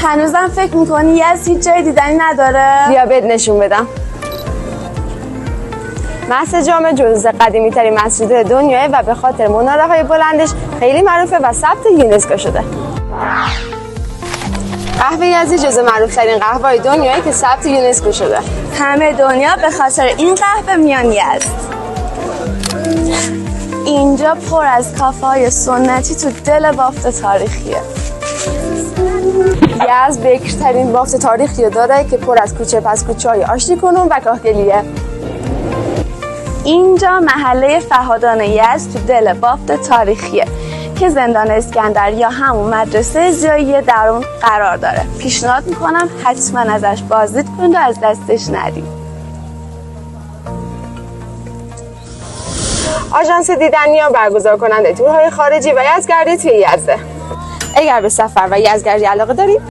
هنوزم فکر میکنی یزد هیچ جای دیدنی نداره؟ بیا بهت نشون بدم. مسجد جامع جزو قدیمی ترین مسجد دنیاه و به خاطر مناره های بلندش خیلی معروفه و ثبت یونسکو شده. قهوه یزدی جزو معروف ترین قهوه دنیایی که ثبت یونسکو شده. همه دنیا به خاطر این قهوه میان یزد. اینجا پر از کافه های سنتی تو دل بافت تاریخیه. یزد بکرترین بافت تاریخی داره که پر از کوچه پس کوچه های آشتی کنون و کاهگلیه. اینجا محله فهادان یزد تو دل بافت تاریخیه که زندان اسکندر یا همون مدرسه ضیایی در اون قرار داره. پیشنهاد میکنم حتما ازش بازدید کنید و از دستش ندید. آژانس دیدنیا برگزار کننده تورهای خارجی و یزدگردی توی یزده. اگر به سفر و یزدگردی علاقه دارید